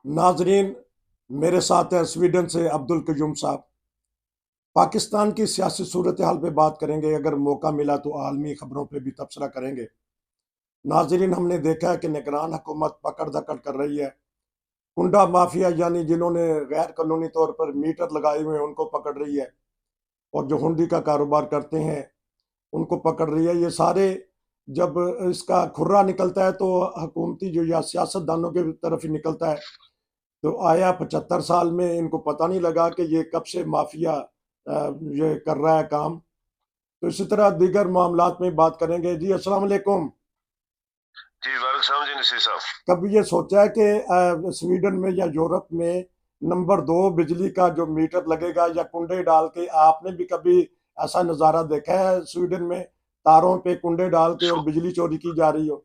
नाजरीन, मेरे साथ हैं स्वीडन से अब्दुल कयूम साहब। पाकिस्तान की सियासी सूरत हाल पे बात करेंगे, अगर मौका मिला तो आलमी खबरों पे भी तबसरा करेंगे। नाजरीन, हमने देखा है कि निगरान हुकूमत पकड़ धकड़ कर रही है। कुंडा माफिया यानी जिन्होंने गैर कानूनी तौर पर मीटर लगाए हुए हैं उनको पकड़ रही है, और जो हुंडी का कारोबार करते हैं उनको पकड़ रही है। ये सारे जब इसका खुर्रा निकलता है तो हुकूमती जो या सियासतदानों की तरफ ही निकलता है। तो आया 75 साल में इनको पता नहीं लगा कि ये कब से माफिया ये कर रहा है काम। तो इसी तरह दीगर मामलात में बात करेंगे। जी अस्सलाम वालेकुम। जी वालेकुम सलाम जी नसीर साहब। कभी ये सोचा है कि स्वीडन में या यूरोप में नंबर 2 बिजली का जो मीटर लगेगा या कुंडे डाल के, आपने भी कभी ऐसा नज़ारा देखा है स्वीडन में, तारों पे कुंडे डाल के और बिजली चोरी की जा रही हो?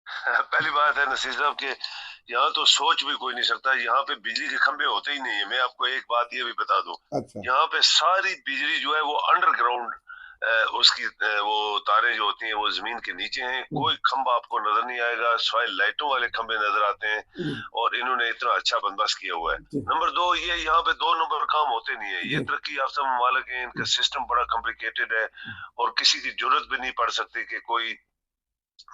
पहली बात है नसीर साहब के यहाँ तो सोच भी कोई नहीं सकता। यहाँ पे बिजली के खंभे होते ही नहीं है। मैं आपको एक बात ये भी बता दूं, अच्छा। यहाँ पे सारी बिजली जो है वो अंडरग्राउंड, उसकी वो तारें जो होती हैं वो जमीन के नीचे हैं। कोई खंभा आपको नजर नहीं आएगा, सिवाय लाइटों वाले खंभे नजर आते हैं। और इन्होंने इतना अच्छा बंदोबस्त किया हुआ है। नंबर 2, ये यहाँ पे 2 नंबर काम होते नहीं है। ये तरक्की याफ्ता ममालिक हैं, इनका सिस्टम बड़ा कॉम्प्लिकेटेड है और किसी की जरूरत भी नहीं पड़ सकती कि कोई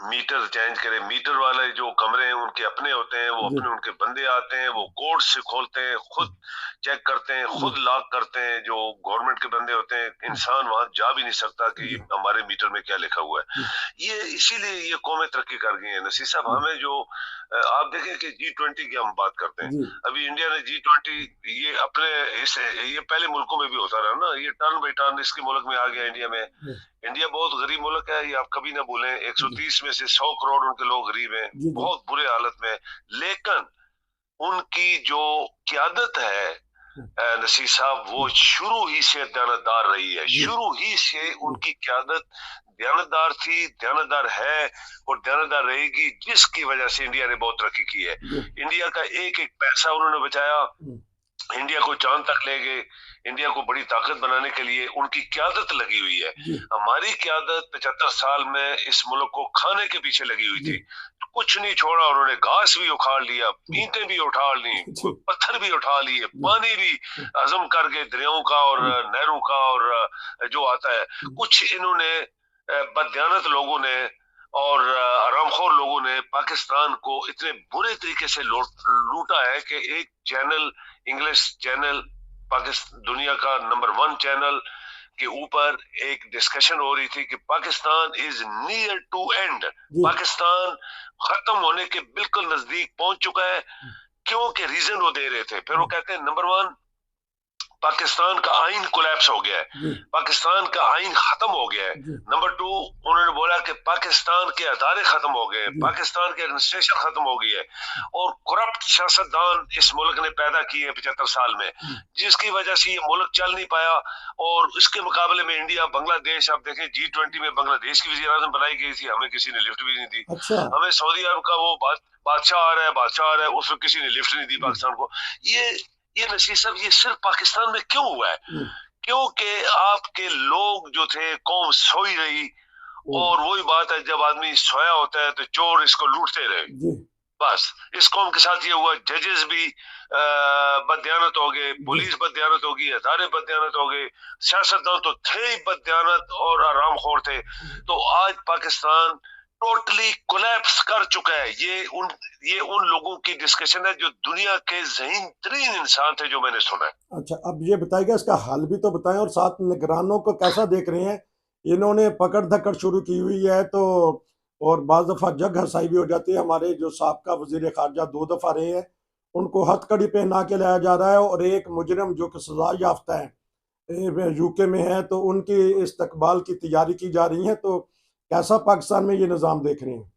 मीटर चेंज करे। मीटर वाले जो कमरे हैं उनके अपने होते हैं, वो अपने उनके बंदे आते हैं, वो कोड से खोलते हैं, खुद चेक करते हैं, खुद लॉक करते हैं। जो गवर्नमेंट के बंदे होते हैं, इंसान वहां जा भी नहीं सकता कि हमारे मीटर में क्या लिखा हुआ है। ये इसीलिए ये कौमें तरक्की कर गई है नसीर साहब। हमें जो आप देखें कि G20 की हम बात करते हैं, अभी इंडिया ने G20 ये अपने इस ये पहले मुल्कों में भी होता रहा ना, ये टर्न बाई टर्न इसके मुल्क में आ गया इंडिया में। इंडिया बहुत गरीब मुल्क है, ये आप कभी ना भूलें। 130 में से 100 करोड़ उनके लोग गरीब हैं, बहुत बुरे हालत में। लेकिन उनकी जो क्यादत है नसीर साहब, वो शुरू ही से दयानतदार रही है। शुरू ही से उनकी क्यादत दयानतदार थी, दयानतदार है और दयानतदार रहेगी, जिसकी वजह से इंडिया ने बहुत तरक्की की है। इंडिया का एक एक पैसा उन्होंने बचाया, इंडिया को चांद तक ले गए। इंडिया को बड़ी ताकत बनाने के लिए उनकी क्यादत लगी हुई है। हमारी क्यादत 75 साल में इस मुल्क को खाने के पीछे लगी हुई थी। कुछ नहीं छोड़ा उन्होंने, घास भी उखाड़ लिया, ईंटें भी उठा ली, पत्थर भी उठा लिए, पानी भी हजम करके दरियाओं का और नहरों का और जो आता है। कुछ इन्होंने बदयानत लोगों ने और आरामखोर लोगों ने पाकिस्तान को इतने बुरे तरीके से लूटा है कि एक चैनल, इंग्लिश चैनल, पाकिस्तान दुनिया का नंबर 1 चैनल के ऊपर एक डिस्कशन हो रही थी कि Pakistan is near to end, Pakistan खत्म होने के बिल्कुल नजदीक पहुंच चुका है। क्यों के रीजन वो दे रहे थे। फिर वो कहते हैं नंबर 1, पाकिस्तान का आइन कोलैप्स हो गया है, पाकिस्तान का आइन खत्म हो गया है। नंबर 2, उन्होंने बोला कि पाकिस्तान के अदारे खत्म हो गए, पाकिस्तान की एडमिनिस्ट्रेशन खत्म हो गई है और करप्ट सियासतदान इस मुल्क ने पैदा किए 75 साल में, जिसकी वजह से ये मुल्क चल नहीं पाया। और इसके मुकाबले में इंडिया, बांग्लादेश, आप देखें G20 में बांग्लादेश की वज़ीर आज़म बनाई गई थी, हमें किसी ने लिफ्ट भी नहीं दी। अच्छा। हमें सऊदी अरब का वो बादशाह आ रहा है, बादशाह आ रहा है, उसमें किसी ने लिफ्ट नहीं दी पाकिस्तान को। ये नसीर साहब, ये सिर्फ पाकिस्तान में क्यों हुआ है? क्योंकि आपके लोग जो थे, कौम सोई रही। और वही बात है, जब आदमी सोया होता है तो चोर इसको लूटते रहे। बस इस कौम के साथ ये हुआ। जजेस भी बदयानत हो गए, पुलिस बदयानत हो गई, अदारे बदयानत हो गए, सियासतदान तो थे ही बदयानत और आरामखोर थे। तो आज पाकिस्तान टोटली कोलैप्स कर चुका है। ये उन लोगों की डिस्कशन है जो दुनिया के ज़हीन तरीन इंसान थे, जो मैंने सुना है। अच्छा, अब ये बताइएगा, इसका हल भी तो बताएं, और साथ निगरानों को कैसा देख रहे हैं? इन्होंने पकड़ धकड़ शुरू की हुई है तो, और बाज़ दफ़ा जग हसाई भी हो जाती है। हमारे जो साबका वज़ीर ख़ारजा 2 दफ़ा रहे हैं, उनको हथकड़ी पहना के लाया जा रहा है, और एक मुजरिम जो कि सजा याफ्ता है, यूके में है, तो उनकी इस्तकबाल की तैयारी की जा रही है। तो कैसा पाकिस्तान में ये निज़ाम देख रहे हैं?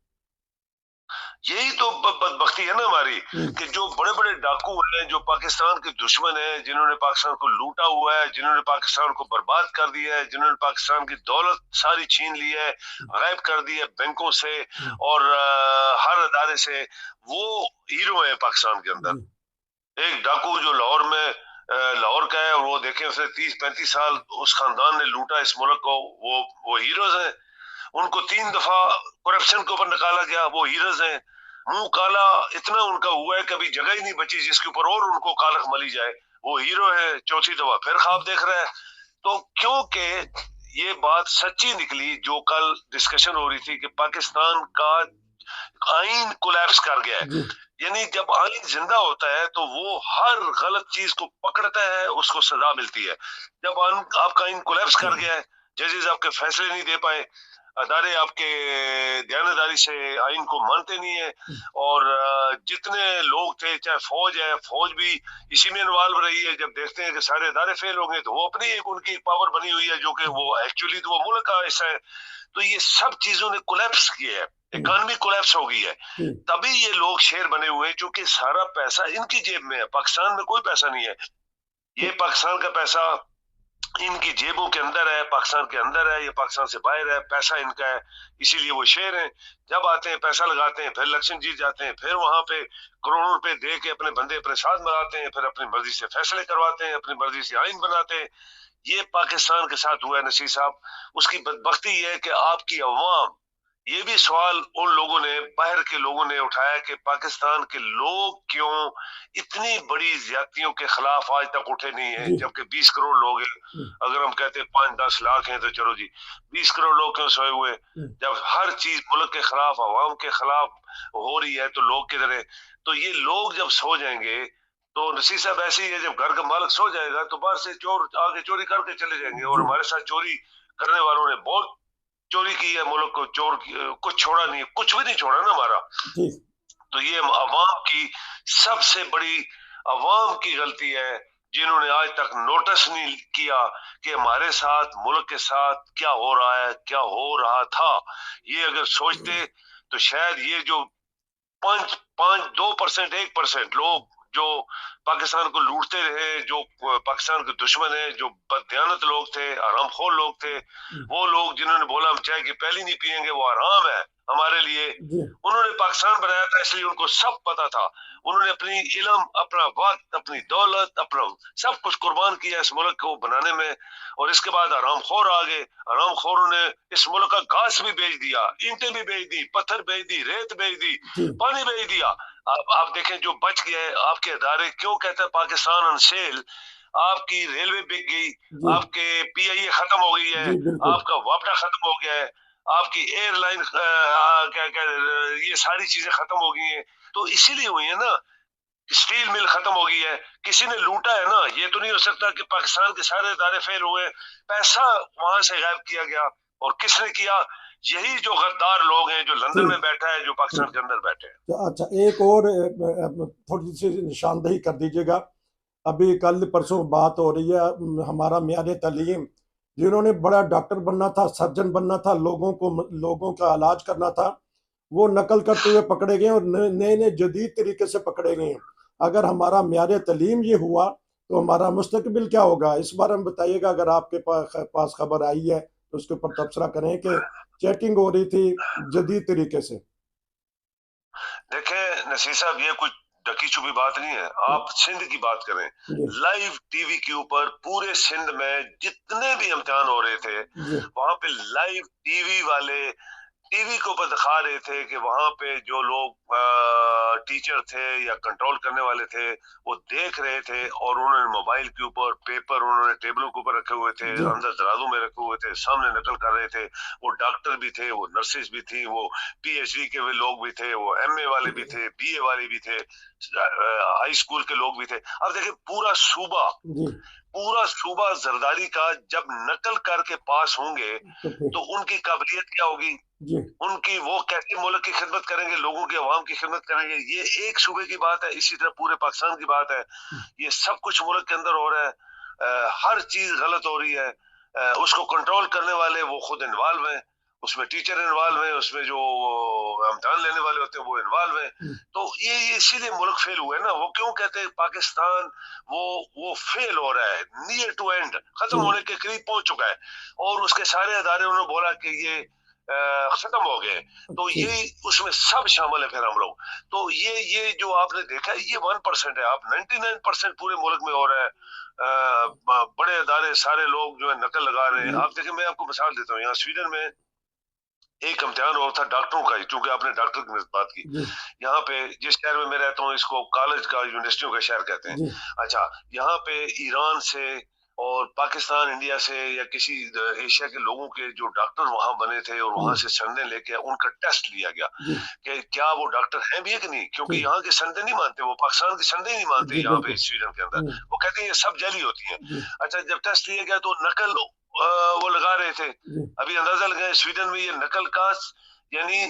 यही तो बदबख्ती है ना हमारी, कि जो बड़े बड़े डाकू हैं, जो पाकिस्तान के दुश्मन हैं, जिन्होंने पाकिस्तान को लूटा हुआ है, जिन्होंने पाकिस्तान को बर्बाद कर दिया है, जिन्होंने पाकिस्तान की दौलत सारी छीन ली है, गायब कर दी है बैंकों से और हर अदारे से, वो हीरो है पाकिस्तान के अंदर। एक डाकू जो लाहौर में लाहौर का है, वो देखें उसने 30-35 साल उस खानदान ने लूटा इस मुल्क को, वो हीरोज हैं। उनको 3 दफा करप्शन के ऊपर निकाला गया, वो हीरोज हैं। मुंह काला इतना उनका हुआ है, कभी जगह ही नहीं बची जिसके ऊपर और उनको कालख मली जाए। वो हीरो है, चौथी दफा फिर ख्वाब देख रहा है। तो क्योंकि ये बात सच्ची निकली जो कल डिस्कशन हो रही थी कि पाकिस्तान का आइन कोलैप्स कर गया है। जी यानी जब आइन जिंदा होता है तो वो हर गलत चीज को पकड़ता है, उसको सजा मिलती है। जब आपका आइन कोलैप्स कर गया है, जजेस आपके फैसले नहीं दे पाए, अदारे आपके दयानतदारी से आइन को मानते नहीं है, और जितने लोग थे, चाहे फौज है, फौज भी इसी में इन्वॉल्व रही है। जब देखते हैं कि सारे अदारे फेल हो गए तो वो अपनी एक उनकी पावर बनी हुई है, जो कि वो एक्चुअली तो वो मुल्क का हिस्सा है। तो ये सब चीजों ने कोलैप्स किया है, इकॉनमी कोलैप्स हो गई है। जी तभी ये लोग शेर बने हुए हैं, क्योंकि सारा पैसा इनकी जेब में है। पाकिस्तान में कोई पैसा नहीं है। ये पाकिस्तान का पैसा इनकी जेबों के अंदर है, पाकिस्तान के अंदर है, ये पाकिस्तान से बाहर है, पैसा इनका है, इसीलिए वो शेर हैं। जब आते हैं पैसा लगाते हैं, फिर इलेक्शन जीत जाते हैं, फिर वहां पे करोड़ों रुपए दे के अपने बंदे अपने साथ बनाते हैं, फिर अपनी मर्जी से फैसले करवाते हैं, अपनी मर्जी से आइन बनाते हैं। ये पाकिस्तान के साथ हुआ है नसीर साहब। उसकी बदबख्ती ये है कि आपकी अवाम, ये भी सवाल उन लोगों ने, बाहर के लोगों ने उठाया कि पाकिस्तान के लोग क्यों इतनी बड़ी ज्यादतियों के खिलाफ आज तक उठे नहीं है, जी जबकि 20 करोड़ लोग हैं। अगर हम कहते हैं 5-10 लाख हैं तो चलो जी, 20 करोड़ लोग क्यों सोए हुए? जब हर चीज मुल्क के खिलाफ, अवाम के खिलाफ हो रही है तो लोग किधर है? तो ये लोग जब सो जाएंगे तो नसीर साहब ऐसे ही है, जब घर का मालिक सो जाएगा तो बाहर से चोर आगे चोरी करके चले जाएंगे। और जी हमारे साथ चोरी करने वालों ने बहुत चोरी की है, मुल्क को कुछ छोड़ा नहीं, कुछ भी नहीं छोड़ा ना हमारा। जी तो ये अवाम की सबसे बड़ी, अवाम की गलती है, जिन्होंने आज तक नोटिस नहीं किया कि हमारे साथ, मुल्क के साथ क्या हो रहा है, क्या हो रहा था। ये अगर सोचते तो शायद ये जो 2%, 1% लोग जो पाकिस्तान को लूटते रहे, जो पाकिस्तान के दुश्मन है, जो बददियानत लोग थे, आरामखोर लोग थे, वो लोग जिन्होंने बोला हम चाय की प्याली नहीं पियेंगे, वो आराम है हमारे लिए, जी उन्होंने पाकिस्तान बनाया था, इसलिए उनको सब पता था। उन्होंने अपनी इल्म, अपना वक्त, अपनी दौलत, अपना सब कुछ कुर्बान किया इस मुल्क को बनाने में। और इसके बाद आरामखोर आ गए। आरामखोरों ने इस मुल्क का घास भी बेच दिया, ईंटें भी बेच दी, पत्थर बेच दी, रेत बेच दी, जी पानी बेच दिया। आप देखें जो बच गया है, आपके अदारे क्यों कहते हैं पाकिस्तान अनसेल? आपकी रेलवे बिक गई, जी आपके पीआईए खत्म हो गई है, जी बिल्कुल आपका वापडा खत्म हो गया है, आपकी एयरलाइन क्या क्या ये सारी चीजें खत्म हो गई हैं। तो इसीलिए हुई है ना। स्टील मिल खत्म हो गई है, किसी ने लूटा है ना। ये तो नहीं हो सकता कि पाकिस्तान के सारे इदारे फेल हुए, पैसा वहां से गायब किया गया। और किसने किया? यही जो गद्दार लोग हैं, जो लंदन में ठीक बैठा है, जो पाकिस्तान के अंदर बैठे हैं। तो अच्छा एक और थोड़ी सी निशानदही कर दीजिएगा। अभी कल परसों बात हो रही है हमारा मियार तालीम, जिन्होंने बड़ा डॉक्टर बनना था, सर्जन बनना था, लोगों का इलाज करना था, वो नकल करते हुए पकड़े गए और नए नए जदीद तरीके से पकड़े गए हैं। अगर हमारा मियार तालीम ये हुआ तो हमारा मुस्तकबिल क्या होगा? इस बारे में बताइएगा, अगर आपके पास खबर आई है तो उसके ऊपर तबसरा करें कि चेकिंग हो रही थी जदीद तरीके से। देखें नसीर साहब, ये कुछ ढकी छुपी बात नहीं है। आप सिंध की बात करें, जी लाइव टीवी के ऊपर पूरे सिंध में जितने भी इम्तिहान हो रहे थे, जी वहां पे लाइव टीवी वाले टीवी के ऊपर दिखा रहे थे कि वहां पे जो लोग टीचर थे या कंट्रोल करने वाले थे, वो देख रहे थे, और उन्होंने मोबाइल के ऊपर पेपर उन्होंने टेबलों के ऊपर रखे हुए थे, जी अंदर दराजों में रखे हुए थे, सामने नकल कर रहे थे। वो डॉक्टर भी थे, वो नर्सेज भी थी, वो पीएचडी के लोग भी थे, वो एमए वाले भी थे, बीए वाले भी थे, हाई स्कूल के लोग भी थे। अब देखिए जी पूरा सूबा जरदारी का जब नकल करके पास होंगे तो फिर तो उनकी काबिलियत क्या होगी? जी उनकी वो कैसे मुल्क की खिदमत करेंगे, लोगों की, आवाम की खिदमत करेंगे? ये एक सूबे की बात है, इसी तरह पूरे पाकिस्तान की बात है। ये सब कुछ मुल्क के अंदर हो रहा है। हर चीज गलत हो रही है। उसको कंट्रोल करने वाले वो खुद इन्वॉल्व हैं, उसमें टीचर इन्वॉल्व हैं, उसमें जो इम्तिहान लेने वाले होते हैं वो इन्वॉल्व हैं। तो ये इसीलिए मुल्क फेल हुआ है ना। वो क्यों कहते हैं पाकिस्तान वो फेल हो रहा है, नियर टू एंड, खत्म जी होने के करीब पहुंच चुका है। और उसके सारे अदारे उन्होंने बोला कि ये खत्म हो गए। तो ठीक ये उसमें सब शामिल है। फिर हम लोग, तो ये जो आपने देखा है, ये 1% है। आप 99% पूरे मुल्क में हो रहा है। बड़े अदारे, सारे लोग जो है नकल लगा रहे हैं। जी आप देखिए, मैं आपको मिसाल देता हूँ, यहाँ स्वीडन में एक इम्तिहान और था डॉक्टरों का ही, क्योंकि आपने डॉक्टर की बात की। जी यहाँ पे जिस शहर में मैं रहता हूँ इसको कॉलेज का, यूनिवर्सिटियों का शहर कहते हैं। जी अच्छा, यहाँ पे ईरान से और पाकिस्तान, इंडिया से या किसी एशिया के लोगों के जो डॉक्टर वहां बने थे और वहां जी से संडे लेके उनका टेस्ट लिया गया जी कि क्या वो डॉक्टर हैं भी है कि नहीं, क्योंकि ठीक यहाँ के संडे नहीं मानते, वो पाकिस्तान के संडे नहीं मानते जी यहाँ पे बिल्कुल स्वीडन के अंदर। हम्म, वो कहते हैं ये सब जाली होती हैं। जी अच्छा, जब टेस्ट लिया गया तो नकल वो लगा रहे थे। जी अभी अंदाजा लगाए स्वीडन में ये नकल का यानी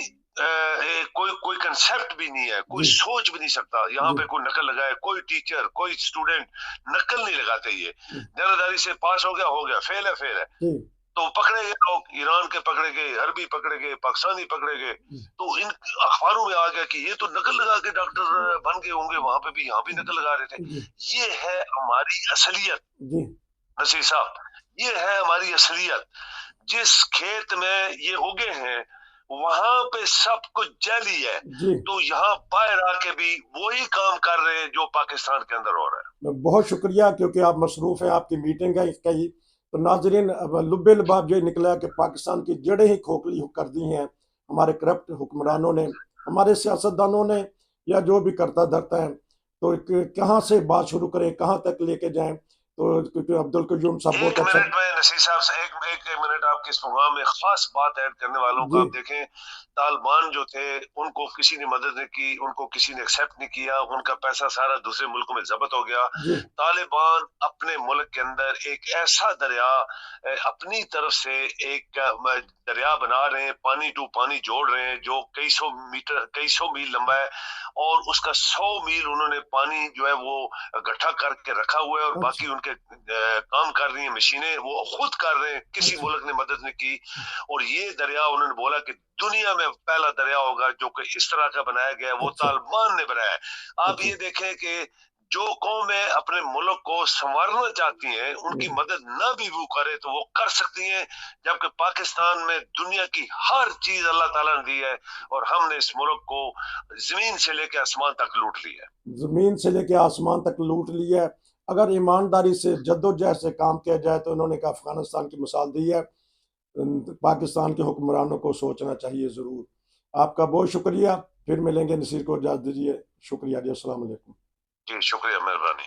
कोई कोई कंसेप्ट भी नहीं है, कोई जी सोच भी नहीं सकता यहाँ जी पे कोई नकल लगाए, कोई टीचर कोई स्टूडेंट नकल नहीं लगाते। ये जी जिम्मेदारी से पास हो गया, फेल है फेल है। जी तो पकड़े गए लोग, ईरान के पकड़े गए, अरबी पकड़े गए, पाकिस्तानी पकड़े गए। तो इन अखबारों में आ गया कि ये तो नकल लगा के डॉक्टर बन गए होंगे, वहां पे भी, यहाँ भी नकल लगा रहे थे। जी ये है हमारी असलियत जी नसीर साहब, ये है हमारी असलियत। जिस खेत में ये उगे हैं वहां पे सब कुछ जाली है, जी तो यहाँ बाहर आके भी वही काम कर रहे हैं जो पाकिस्तान के अंदर हो रहा है। बहुत शुक्रिया, क्योंकि आप मसरूफ़ हैं, आपकी मीटिंग है कहीं। तो नाजरीन, अब लुब्बे लबाब ये निकला कि पाकिस्तान की जड़ें ही खोखली कर दी हैं हमारे करप्ट हुक्मरानों ने, हमारे सियासतदानों ने, या जो भी करता धरता है। तो कहाँ से बात शुरू करें, कहाँ तक लेके जाएं? तो क्योंकि अब्दुल कयूम साहब बहुत एक अच्छा। मिनट में नसीर साहब से एक मिनट आपके इस प्रोग्राम में खास बात ऐड करने वालों का। जी आप देखें, तालिबान जो थे उनको किसी ने मदद नहीं की, उनको किसी ने एक्सेप्ट नहीं किया, उनका पैसा सारा दूसरे मुल्कों में जब्त हो गया। जी तालिबान अपने मुल्क के अंदर एक ऐसा दरिया अपनी तरफ से एक दरिया बना रहे हैं, पानी टू पानी जोड़ रहे हैं, जो कई सौ मील लंबा है, और उसका 100 मील उन्होंने पानी जो है वो इकट्ठा करके रखा हुआ है, और अच्छा बाकी उनके काम कर रही हैं मशीनें, वो खुद कर रहे हैं, किसी अच्छा मुल्क ने मदद नहीं की। और ये दरिया उन्होंने बोला कि दुनिया में पहला दरिया होगा जो कि इस तरह का बनाया गया है, वो अच्छा तालिबान ने बनाया है। आप अच्छा ये देखें कि जो कौमें अपने मुल्क को संवारना चाहती हैं उनकी मदद ना भी वो करे तो वो कर सकती हैं, जबकि पाकिस्तान में दुनिया की हर चीज अल्लाह ताला ने दी है, और हमने इस मुल्क को जमीन से लेकर आसमान तक लूट लिया है। जमीन से लेके आसमान तक लूट लिया है। अगर ईमानदारी से जद्दोजहद से काम किया जाए तो उन्होंने कहा अफगानिस्तान की मिसाल दी है। पाकिस्तान के हुक्मरानों को सोचना चाहिए ज़रूर। आपका बहुत शुक्रिया, फिर मिलेंगे। नसीर को इजाज़त दीजिए। शुक्रिया जी, अस्सलाम वालेकुम। जी शुक्रिया, मेहरबानी।